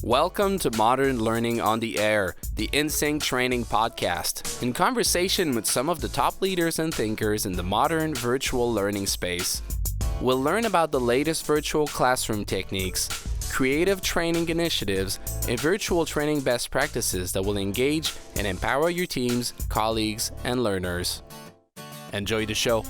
Welcome to Modern Learning on the Air, the InSync training podcast, in conversation with some of the top leaders and thinkers in the modern virtual learning space. We'll learn about the latest virtual classroom techniques, creative training initiatives, and virtual training best practices that will engage and empower your teams, colleagues, and learners. Enjoy the show.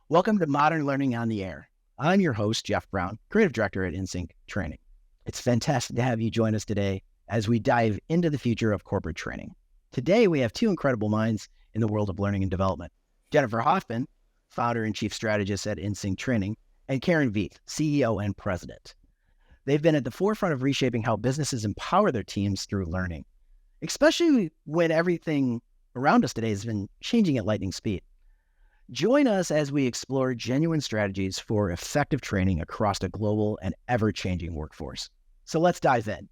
Welcome to Modern Learning on the Air. I'm your host, Jeff Brown, Creative Director at InSync Training. It's fantastic to have you join us today as we dive into the future of corporate training. Today, we have two incredible minds in the world of learning and development. Jennifer Hofmann, Founder and Chief Strategist at InSync Training, and Karen Vieth, CEO and President. They've been at the forefront of reshaping how businesses empower their teams through learning, especially when everything around us today has been changing at lightning speed. Join us as we explore genuine strategies for effective training across a global and ever-changing workforce. So let's dive in.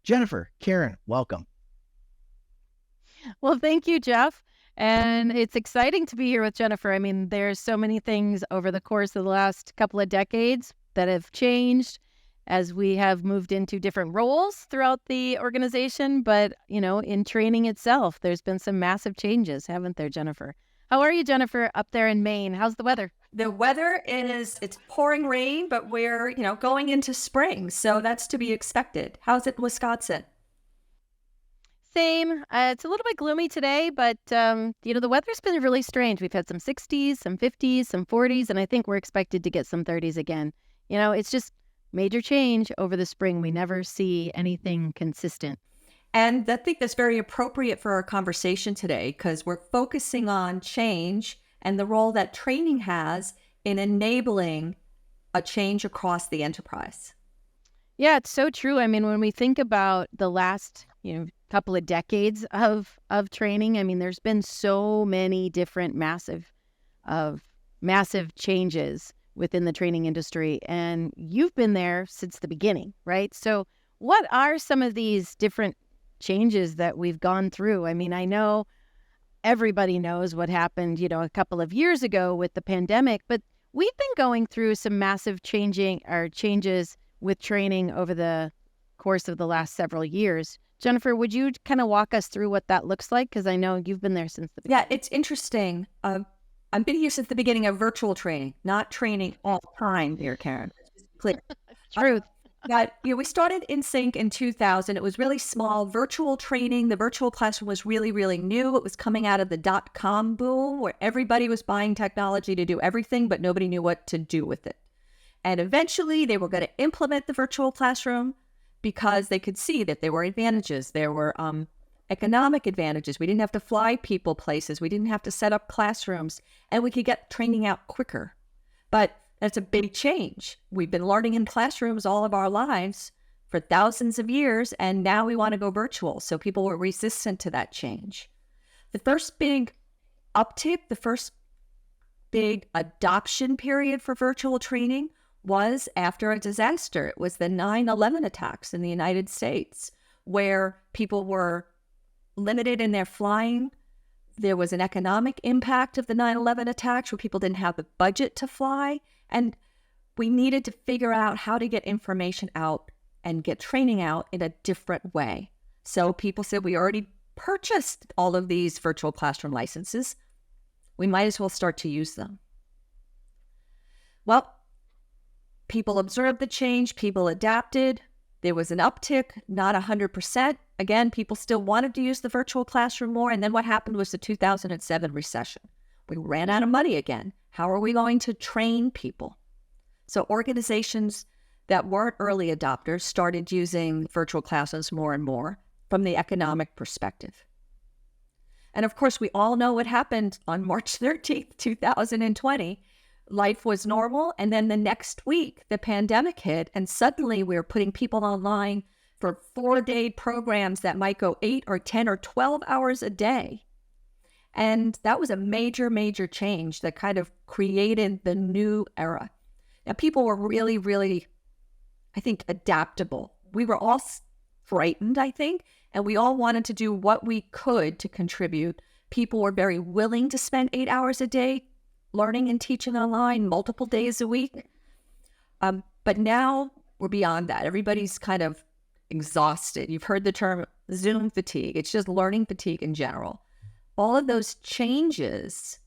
Jennifer, Karen, welcome. Well, thank you, Jeff. And it's exciting to be here with Jennifer. I mean, there's so many things over the course of the last couple of decades that have changed as we have moved into different roles throughout the organization. But, in training itself, there's been some massive changes, haven't there, Jennifer? How are you, Jennifer, up there in Maine? How's the weather? The weather it's pouring rain, but we're, going into spring. So that's to be expected. How's it in Wisconsin? Same. It's a little bit gloomy today, but, the weather's been really strange. We've had some 60s, some 50s, some 40s, and I think we're expected to get some 30s again. It's just major change over the spring. We never see anything consistent. And I think that's very appropriate for our conversation today because we're focusing on change and the role that training has in enabling a change across the enterprise. Yeah, it's so true. I mean, when we think about the last, couple of decades of training, I mean, there's been so many different massive changes within the training industry. And you've been there since the beginning, right? So what are some of these different changes that we've gone through? I mean, I know everybody knows what happened, a couple of years ago with the pandemic, but we've been going through some massive changes with training over the course of the last several years. Jennifer, would you kind of walk us through what that looks like? Because I know you've been there since the beginning. Yeah, it's interesting. I've been here since the beginning of virtual training, not training all the time here, Karen. Clear. Truth. We started InSync in 2000. It was really small. Virtual training, the virtual classroom was really, really new. It was coming out of the .com boom where everybody was buying technology to do everything, but nobody knew what to do with it. And eventually they were going to implement the virtual classroom because they could see that there were advantages. There were economic advantages. We didn't have to fly people places. We didn't have to set up classrooms, and we could get training out quicker. But that's a big change. We've been learning in classrooms all of our lives for thousands of years, and now we want to go virtual. So people were resistant to that change. The first big uptick, the first big adoption period for virtual training was after a disaster. It was the 9/11 attacks in the United States, where people were limited in their flying. There was an economic impact of the 9/11 attacks where people didn't have the budget to fly. And we needed to figure out how to get information out and get training out in a different way. So people said, we already purchased all of these virtual classroom licenses. We might as well start to use them. Well, people observed the change. People adapted. There was an uptick, not 100%. Again, people still wanted to use the virtual classroom more. And then what happened was the 2007 recession. We ran out of money again. How are we going to train people? So organizations that weren't early adopters started using virtual classes more and more from the economic perspective. And of course, we all know what happened on March 13th, 2020. Life was normal. And then the next week, the pandemic hit, and suddenly we were putting people online for 4-day programs that might go 8 or 10 or 12 hours a day. And that was a major, major change that kind of created the new era. Now, people were really, really, I think, adaptable. We were all frightened, I think, and we all wanted to do what we could to contribute. People were very willing to spend 8 hours a day learning and teaching online multiple days a week. But now we're beyond that. Everybody's kind of exhausted. You've heard the term Zoom fatigue. It's just learning fatigue in general. All of those changes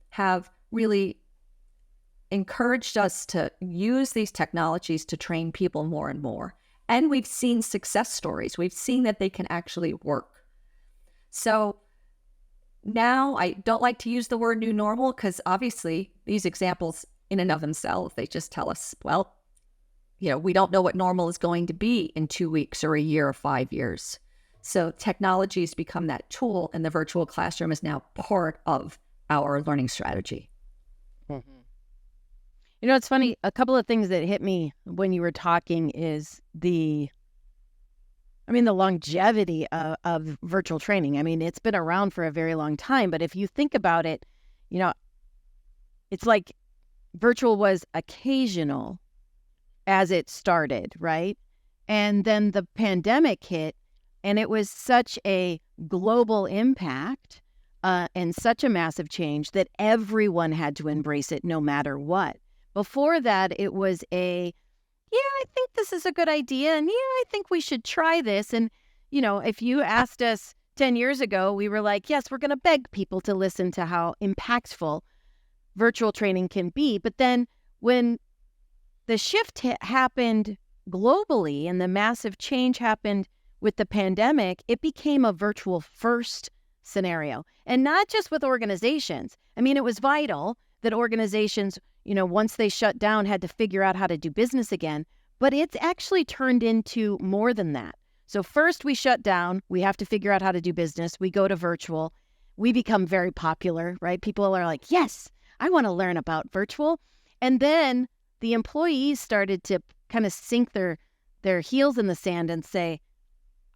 have really encouraged us to use these technologies to train people more and more. And we've seen success stories. We've seen that they can actually work. So now I don't like to use the word new normal because obviously these examples in and of themselves, they just tell us, well, we don't know what normal is going to be in 2 weeks or a year or 5 years. So technology has become that tool, and the virtual classroom is now part of our learning strategy. Mm-hmm. It's funny. A couple of things that hit me when you were talking is the longevity of virtual training. It's been around for a very long time, but if you think about it, it's like virtual was occasional as it started, right? And then the pandemic hit, and it was such a global impact and such a massive change that everyone had to embrace it no matter what. Before that, it was I think this is a good idea, and I think we should try this. And, if you asked us 10 years ago, we were like, yes, we're going to beg people to listen to how impactful virtual training can be. But then when the shift happened globally and the massive change happened with the pandemic, it became a virtual first scenario. And not just with organizations. It was vital that organizations, once they shut down, had to figure out how to do business again. But it's actually turned into more than that. So first we shut down. We have to figure out how to do business. We go to virtual. We become very popular, right? People are like, yes, I want to learn about virtual. And then the employees started to kind of sink their heels in the sand and say,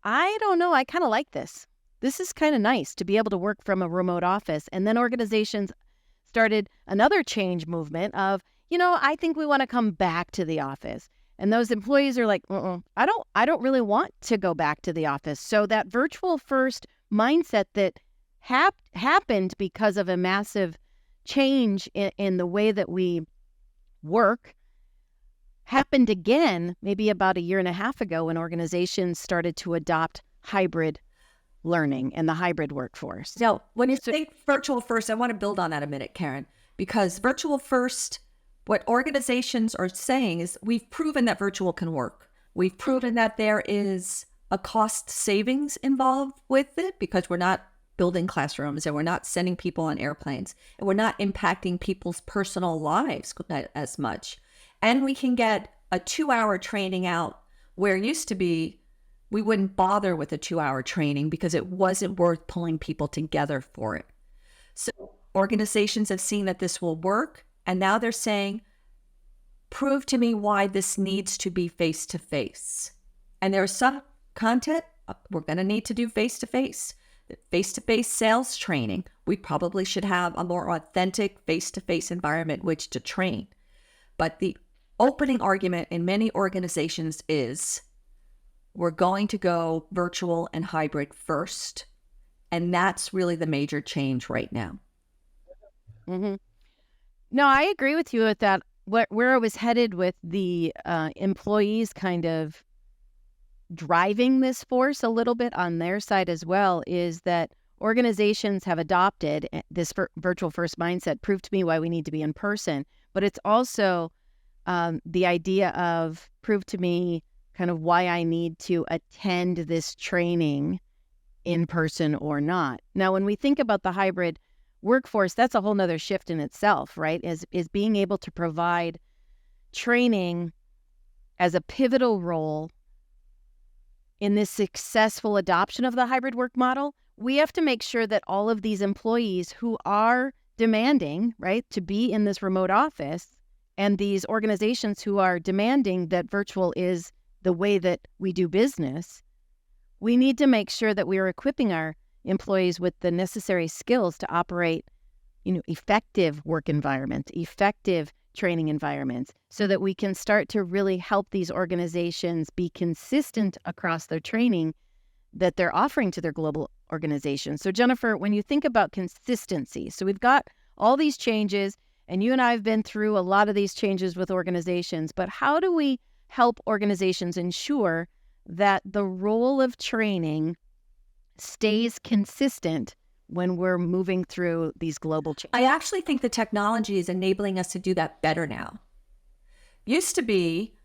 I don't know, I kind of like this. This is kind of nice to be able to work from a remote office. And then organizations started another change movement of, I think we want to come back to the office. And those employees are like, I don't really want to go back to the office. So that virtual first mindset that happened because of a massive change in the way that we work happened again maybe about a year and a half ago when organizations started to adopt hybrid learning and the hybrid workforce. Now, when you say virtual first, I want to build on that a minute, Karen, because virtual first, what organizations are saying is we've proven that virtual can work. We've proven that there is a cost savings involved with it because we're not building classrooms and we're not sending people on airplanes and we're not impacting people's personal lives as much. And we can get a 2-hour training out where it used to be we wouldn't bother with a 2-hour training because it wasn't worth pulling people together for it. So organizations have seen that this will work, and now they're saying, prove to me why this needs to be face-to-face. And there's some content we're going to need to do face-to-face. Face-to-face sales training, we probably should have a more authentic face-to-face environment which to train. But the opening argument in many organizations is we're going to go virtual and hybrid first. And that's really the major change right now. Mm-hmm. No, I agree with you with that. Where I was headed with the employees kind of driving this force a little bit on their side as well is that organizations have adopted this virtual first mindset. Prove to me why we need to be in person. But it's also the idea of prove to me kind of why I need to attend this training in person or not. Now, when we think about the hybrid workforce, that's a whole nother shift in itself, right? Is being able to provide training as a pivotal role in this successful adoption of the hybrid work model. We have to make sure that all of these employees who are demanding, right, to be in this remote office, and these organizations who are demanding that virtual is the way that we do business, we need to make sure that we are equipping our employees with the necessary skills to operate, effective work environments, effective training environments, so that we can start to really help these organizations be consistent across their training that they're offering to their global organizations. So Jennifer, when you think about consistency, so we've got all these changes And you and I have been through a lot of these changes with organizations, but how do we help organizations ensure that the role of training stays consistent when we're moving through these global changes? I actually think the technology is enabling us to do that better now. Used to be,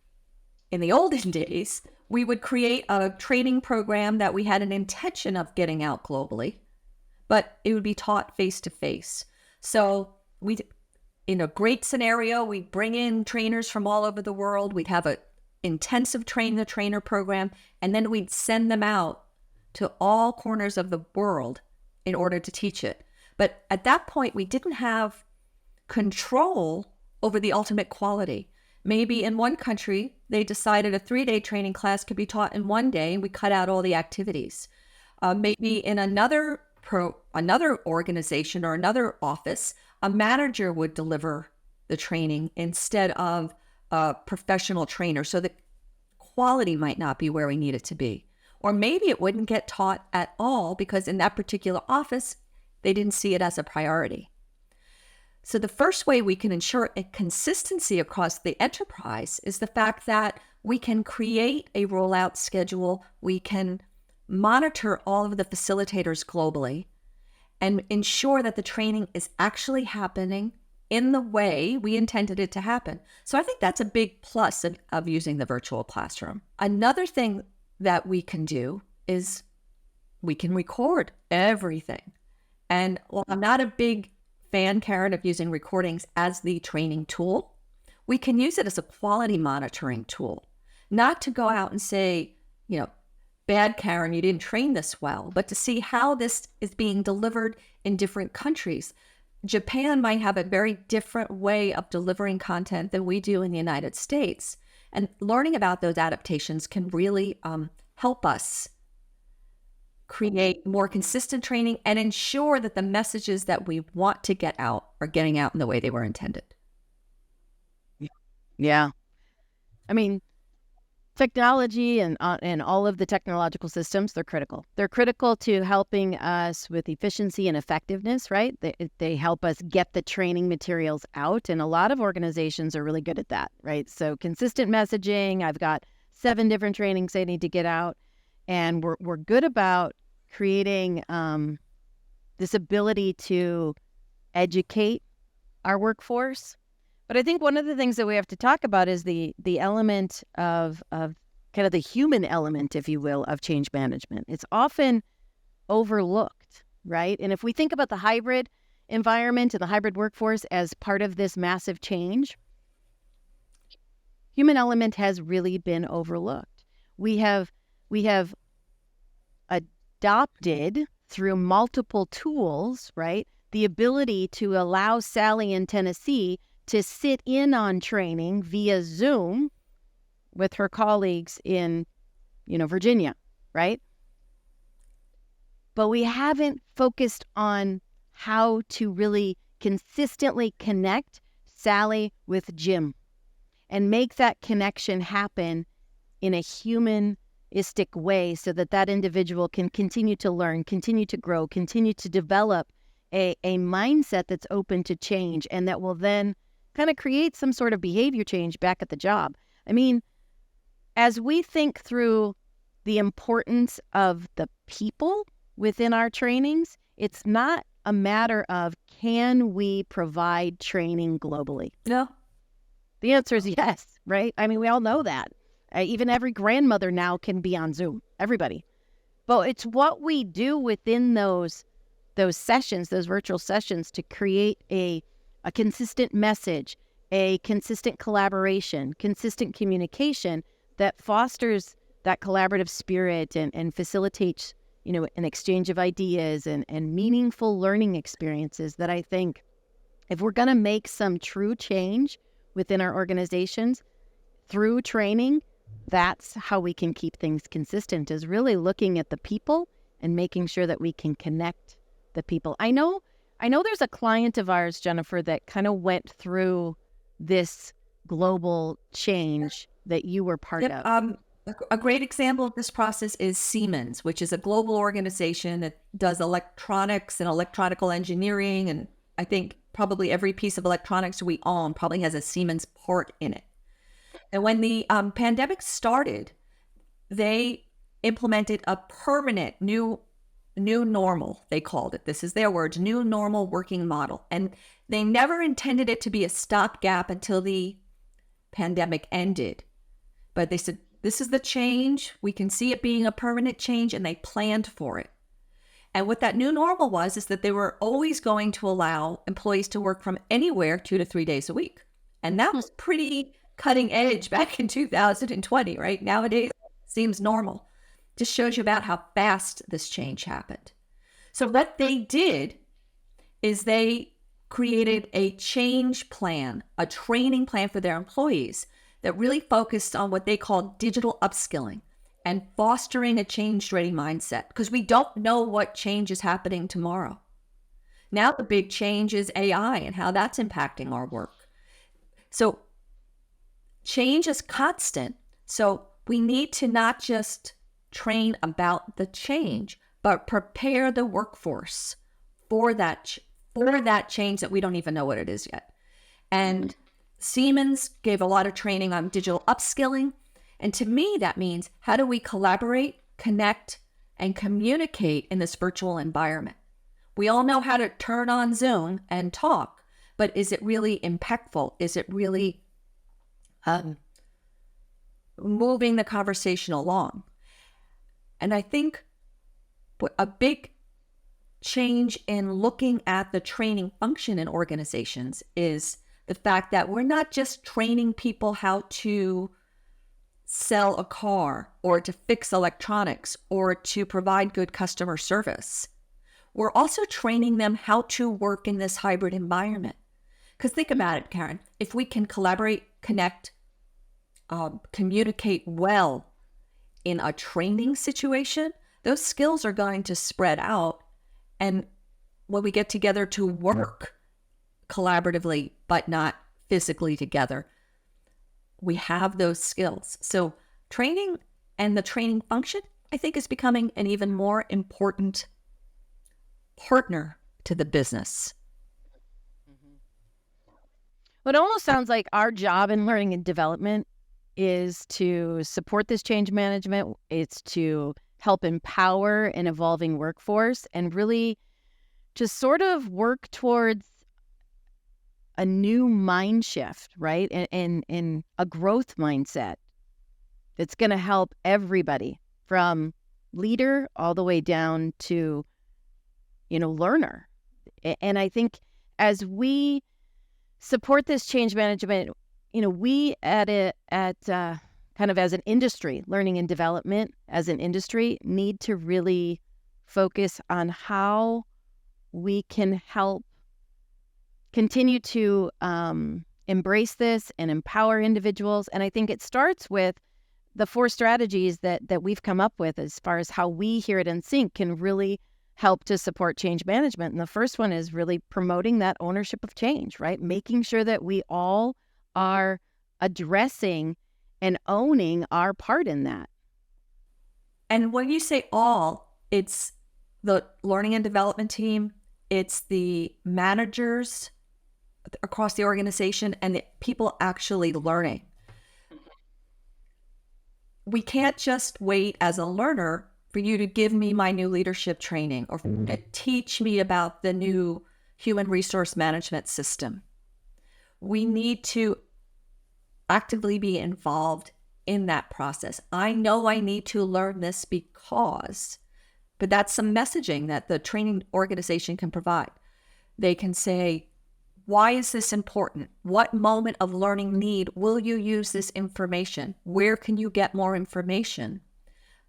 in the olden days, we would create a training program that we had an intention of getting out globally, but it would be taught face-to-face. So in a great scenario, we'd bring in trainers from all over the world. We'd have an intensive train-the-trainer program, and then we'd send them out to all corners of the world in order to teach it. But at that point, we didn't have control over the ultimate quality. Maybe in one country, they decided a 3-day training class could be taught in 1 day, and we cut out all the activities. Maybe in another organization or another office, a manager would deliver the training instead of a professional trainer. So the quality might not be where we need it to be. Or maybe it wouldn't get taught at all because in that particular office, they didn't see it as a priority. So the first way we can ensure a consistency across the enterprise is the fact that we can create a rollout schedule. We can monitor all of the facilitators globally and ensure that the training is actually happening in the way we intended it to happen. So I think that's a big plus of using the virtual classroom. Another thing that we can do is we can record everything. And while I'm not a big fan, Karen, of using recordings as the training tool, we can use it as a quality monitoring tool, not to go out and say, bad Karen, you didn't train this well, but to see how this is being delivered in different countries. Japan might have a very different way of delivering content than we do in the United States. And learning about those adaptations can really help us create more consistent training and ensure that the messages that we want to get out are getting out in the way they were intended. Yeah. I mean, technology and all of the technological systems, they're critical. They're critical to helping us with efficiency and effectiveness, right? They help us get the training materials out. And a lot of organizations are really good at that, right? So consistent messaging, I've got 7 different trainings I need to get out. And we're good about creating this ability to educate our workforce. But I think one of the things that we have to talk about is the element of kind of the human element, if you will, of change management. It's often overlooked, right? And if we think about the hybrid environment and the hybrid workforce as part of this massive change, human element has really been overlooked. We have adopted through multiple tools, right, the ability to allow Sally in Tennessee to sit in on training via Zoom with her colleagues in, Virginia, right? But we haven't focused on how to really consistently connect Sally with Jim and make that connection happen in a humanistic way so that individual can continue to learn, continue to grow, continue to develop a mindset that's open to change and that will then kind of create some sort of behavior change back at the job. I mean, as we think through the importance of the people within our trainings, it's not a matter of can we provide training globally? No. The answer is yes, right? I mean, we all know that. Even every grandmother now can be on Zoom, everybody. But it's what we do within those sessions, those virtual sessions, to create a consistent message, a consistent collaboration, consistent communication that fosters that collaborative spirit and facilitates, an exchange of ideas and meaningful learning experiences that I think if we're going to make some true change within our organizations through training, that's how we can keep things consistent, is really looking at the people and making sure that we can connect the people. I know there's a client of ours, Jennifer, that kind of went through this global change that you were part of. A great example of this process is Siemens, which is a global organization that does electronics and electronical engineering, and I think probably every piece of electronics we own probably has a Siemens part in it. And when the pandemic started, they implemented a permanent new normal, they called it. This is their words, new normal working model. And they never intended it to be a stopgap until the pandemic ended. But they said, this is the change. We can see it being a permanent change, and they planned for it. And what that new normal was is that they were always going to allow employees to work from anywhere 2 to 3 days a week. And that was pretty cutting edge back in 2020, right? Nowadays, it seems normal. Just shows you about how fast this change happened. So what they did is they created a change plan, a training plan for their employees that really focused on what they call digital upskilling and fostering a change-ready mindset, because we don't know what change is happening tomorrow. Now the big change is AI and how that's impacting our work. So change is constant. So we need to not just train about the change, but prepare the workforce for that change that we don't even know what it is yet. And Siemens gave a lot of training on digital upskilling. And to me, that means how do we collaborate, connect, and communicate in this virtual environment? We all know how to turn on Zoom and talk, but is it really impactful? Is it really moving the conversation along? And I think a big change in looking at the training function in organizations is the fact that we're not just training people how to sell a car or to fix electronics or to provide good customer service. We're also training them how to work in this hybrid environment. Because think about it, Karen, if we can collaborate, connect, communicate well in a training situation, those skills are going to spread out. And when we get together to work collaboratively, but not physically together, we have those skills. So training and the training function, I think, is becoming an even more important partner to the business. It almost sounds like our job in learning and development is to support this change management. It's to help empower an evolving workforce and really to sort of work towards a new mind shift, right? And a growth mindset that's going to help everybody from leader all the way down to, learner. And I think as we support this change management, we kind of as an industry, learning and development as an industry, need to really focus on how we can help continue to embrace this and empower individuals. And I think it starts with the 4 strategies that we've come up with as far as how we here at NSYNC can really help to support change management. And the first one is really promoting that ownership of change, right? Making sure that we all are addressing and owning our part in that. And when you say all, it's the learning and development team, it's the managers across the organization, and the people actually learning. We can't just wait as a learner for you to give me my new leadership training or teach me about the new human resource management system. We need to actively be involved in that process. I know I need to learn this because, but that's some messaging that the training organization can provide. They can say, why is this important? What moment of learning need will you use this information? Where can you get more information?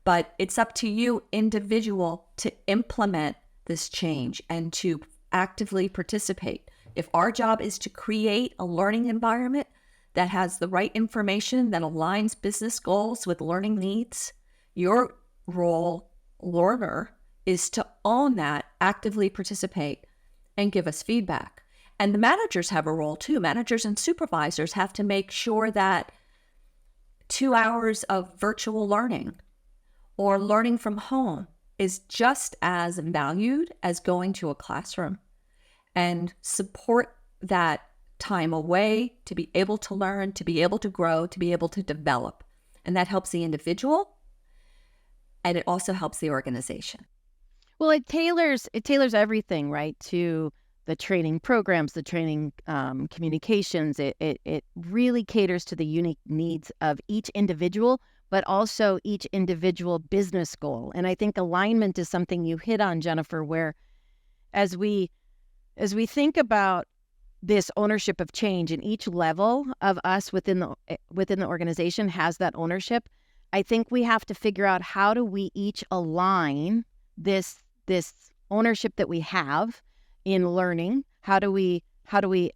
But it's up to you, individual, to implement this change and to actively participate. If our job is to create a learning environment that has the right information that aligns business goals with learning needs, your role, learner, is to own that, actively participate, and give us feedback. And the managers have a role too. Managers and supervisors have to make sure that 2 hours of virtual learning or learning from home is just as valued as going to a classroom, and support that time away to be able to learn, to be able to grow, to be able to develop. And that helps the individual, and it also helps the organization. Well, it tailors everything, right, to the training programs, the training communications. It really caters to the unique needs of each individual, but also each individual business goal. And I think alignment is something you hit on, Jennifer, where as we think about this ownership of change, and each level of us within the organization has that ownership, I think we have to figure out, how do we each align this ownership that we have in learning? How do we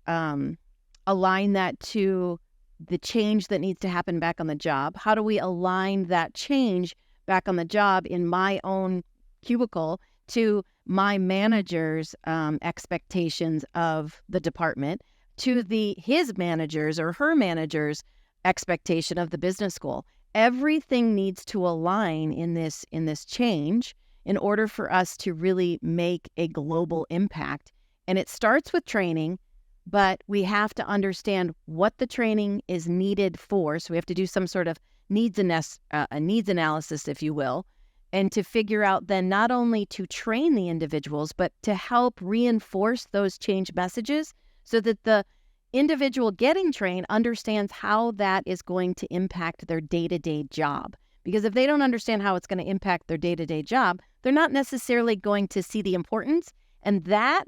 align that to the change that needs to happen back on the job? How do we align that change back on the job in my own cubicle to my manager's expectations of the department, to his manager's or her manager's expectation of the business goal? Everything needs to align in this change in order for us to really make a global impact. And it starts with training, but we have to understand what the training is needed for. So we have to do some sort of needs analysis, if you will, and to figure out then not only to train the individuals, but to help reinforce those change messages so that the individual getting trained understands how that is going to impact their day-to-day job. Because if they don't understand how it's going to impact their day-to-day job, they're not necessarily going to see the importance. And that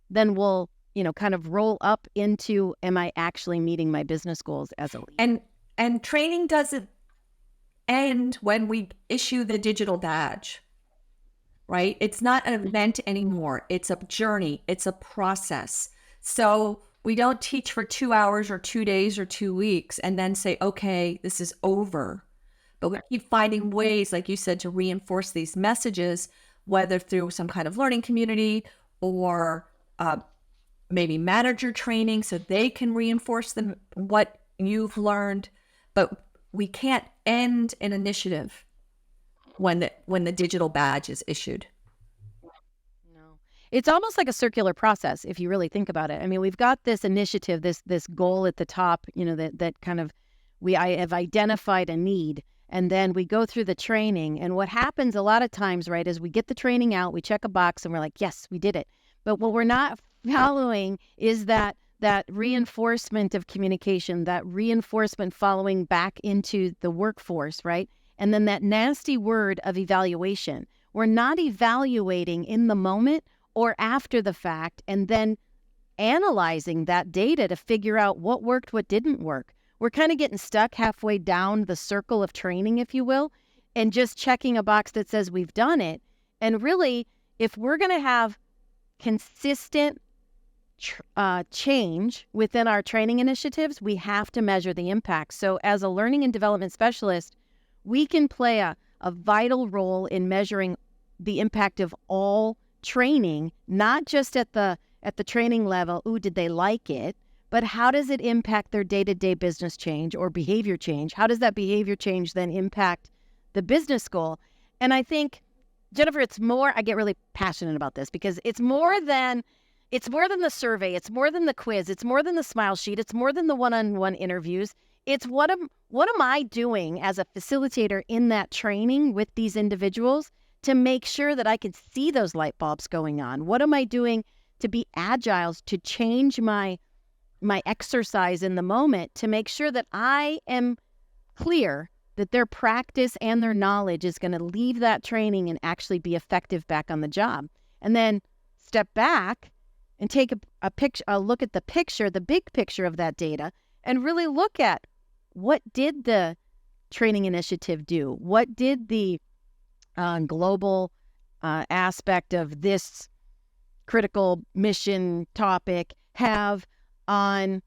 then will, kind of roll up into, am I actually meeting my business goals as a leader? And training doesn't end when we issue the digital badge, right? It's not an event anymore. It's a journey. It's a process. So we don't teach for 2 hours or 2 days or 2 weeks and then say, okay, this is over. But we keep finding ways, like you said, to reinforce these messages, whether through some kind of learning community or maybe manager training so they can reinforce what you've learned. But we can't end an initiative when the digital badge is issued. No. It's almost like a circular process if you really think about it. I mean, we've got this initiative, this goal at the top, that kind of I have identified a need, and then we go through the training. And what happens a lot of times, right, is we get the training out, we check a box and we're like, yes, we did it. But what we're not following is that reinforcement of communication, that reinforcement following back into the workforce, right? And then that nasty word of evaluation. We're not evaluating in the moment or after the fact and then analyzing that data to figure out what worked, what didn't work. We're kind of getting stuck halfway down the circle of training, if you will, and just checking a box that says we've done it. And really, if we're going to have consistent change within our training initiatives, we have to measure the impact. So as a learning and development specialist, we can play a vital role in measuring the impact of all training, not just at the training level, did they like it, but how does it impact their day-to-day business change or behavior change? How does that behavior change then impact the business goal? And I think, Jennifer, it's more, I get really passionate about this because it's more than the survey. It's more than the quiz. It's more than the smile sheet. It's more than the one-on-one interviews. It's what am I doing as a facilitator in that training with these individuals to make sure that I can see those light bulbs going on? What am I doing to be agile, to change my exercise in the moment to make sure that I am clear that their practice and their knowledge is going to leave that training and actually be effective back on the job? And then step back and take a look at the big picture of that data, and really look at what did the training initiative do? What did the global aspect of this critical mission topic have on,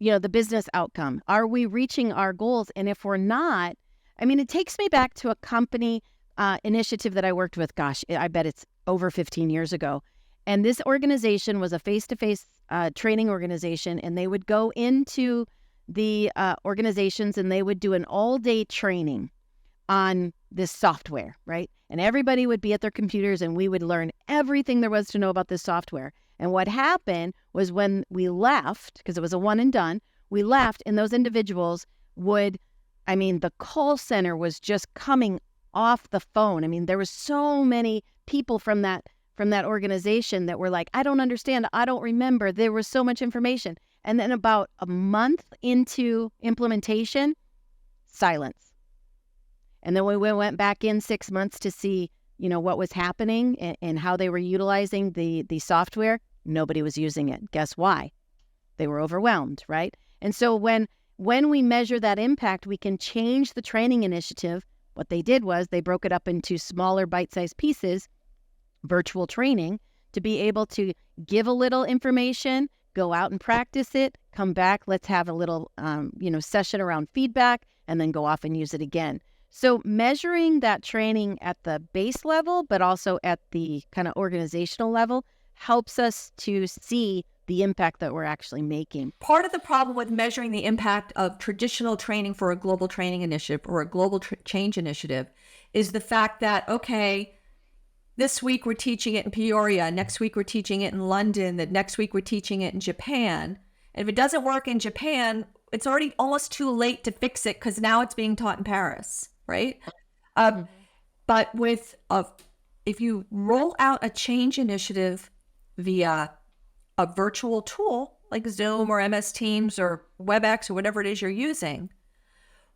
the business outcome? Are we reaching our goals? And if we're not, I mean, it takes me back to a company initiative that I worked with. Gosh, I bet it's over 15 years ago. And this organization was a face-to-face training organization, and they would go into the organizations and they would do an all-day training on this software, right? And everybody would be at their computers and we would learn everything there was to know about this software. And what happened was when we left, because it was a one and done, we left and those individuals would, the call center was just coming off the phone. There was so many people from that organization that were like, I don't understand. I don't remember. There was so much information. And then about a month into implementation, silence. And then we went back in 6 months to see, what was happening and how they were utilizing the software. Nobody was using it. Guess why? They were overwhelmed, right? And so when we measure that impact, we can change the training initiative. What they did was they broke it up into smaller bite-sized pieces, virtual training, to be able to give a little information, go out and practice it, come back, let's have a little, session around feedback, and then go off and use it again. So measuring that training at the base level, but also at the kind of organizational level, helps us to see the impact that we're actually making. Part of the problem with measuring the impact of traditional training for a global training initiative or a global change initiative is the fact that, okay, this week we're teaching it in Peoria, next week we're teaching it in London, the next week we're teaching it in Japan. And if it doesn't work in Japan, it's already almost too late to fix it because now it's being taught in Paris, right? But if you roll out a change initiative via a virtual tool like Zoom or MS Teams or WebEx or whatever it is you're using,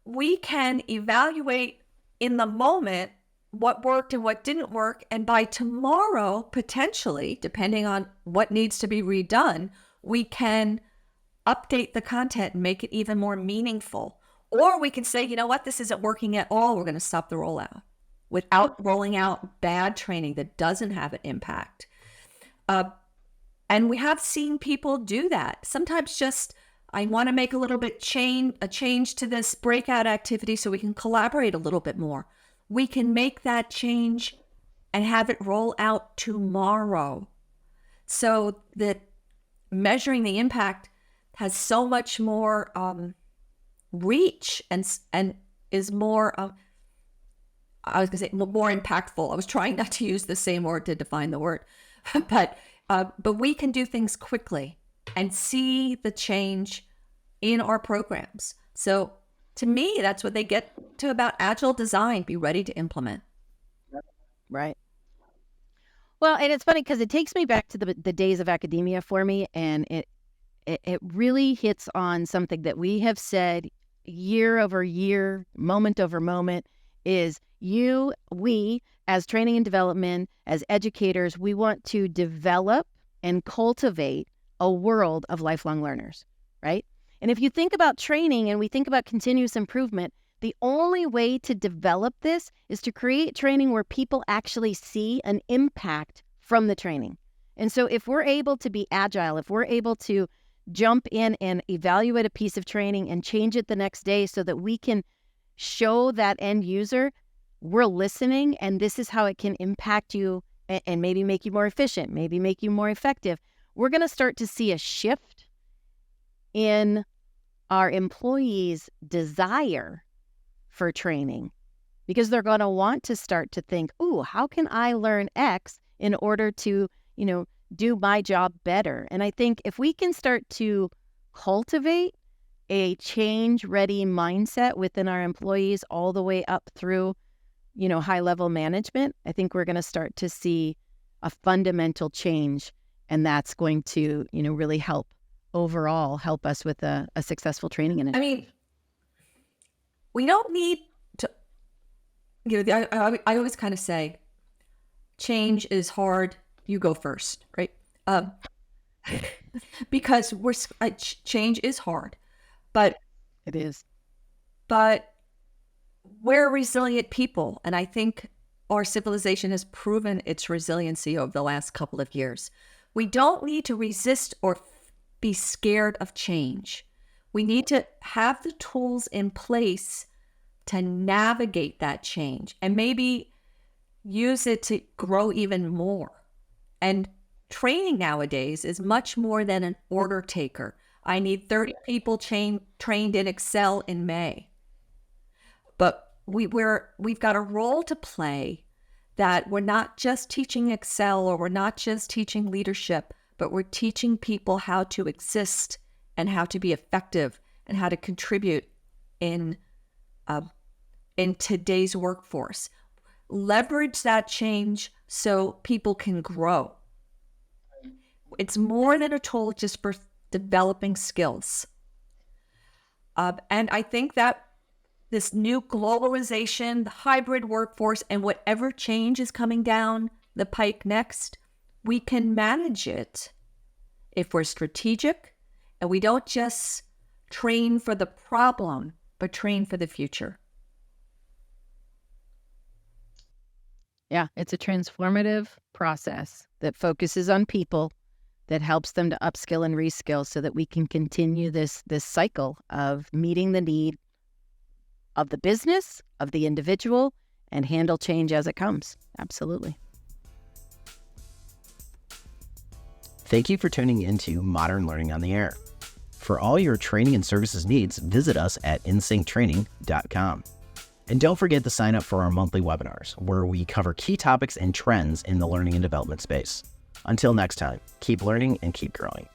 we can evaluate in the moment what worked and what didn't work. And by tomorrow, potentially, depending on what needs to be redone, we can update the content and make it even more meaningful. Or we can say, you know what, this isn't working at all. We're going to stop the rollout without rolling out bad training that doesn't have an impact. And we have seen people do that. Sometimes just, I want to make a little bit a change to this breakout activity so we can collaborate a little bit more. We can make that change and have it roll out tomorrow. So that measuring the impact has so much more reach and is more, I was going to say more impactful. I was trying not to use the same word to define the word, but we can do things quickly and see the change in our programs. So to me, that's what they get to about agile design, be ready to implement. Right. Well, and it's funny because it takes me back to the days of academia for me, and it really hits on something that we have said year over year, moment over moment, is we as training and development, as educators, we want to develop and cultivate a world of lifelong learners, right? And if you think about training and we think about continuous improvement, the only way to develop this is to create training where people actually see an impact from the training. And so if we're able to be agile, if we're able to jump in and evaluate a piece of training and change it the next day so that we can show that end user we're listening and this is how it can impact you and maybe make you more efficient, maybe make you more effective, we're going to start to see a shift in our employees' desire for training, because they're going to want to start to think, ooh, how can I learn X in order to, do my job better? And I think if we can start to cultivate a change-ready mindset within our employees all the way up through, high-level management, I think we're going to start to see a fundamental change, and that's going to, really help us with a successful training initiative. We don't need to, I always kind of say, change is hard, you go first, right? Because change is hard, but it is. But we're resilient people, and I think our civilization has proven its resiliency over the last couple of years. We don't need to resist or be scared of change. We need to have the tools in place to navigate that change and maybe use it to grow even more. And training nowadays is much more than an order taker. I need 30 people trained in Excel in May. But we've got a role to play, that we're not just teaching Excel or we're not just teaching leadership, but we're teaching people how to exist and how to be effective and how to contribute in today's workforce. Leverage that change so people can grow. It's more than a tool just for developing skills. And I think that this new globalization, the hybrid workforce, and whatever change is coming down the pike next, we can manage it if we're strategic and we don't just train for the problem, but train for the future. Yeah, it's a transformative process that focuses on people, that helps them to upskill and reskill so that we can continue this cycle of meeting the need of the business, of the individual, and handle change as it comes. Absolutely. Thank you for tuning into Modern Learning on the Air. For all your training and services needs, visit us at insynctraining.com. And don't forget to sign up for our monthly webinars, where we cover key topics and trends in the learning and development space. Until next time, keep learning and keep growing.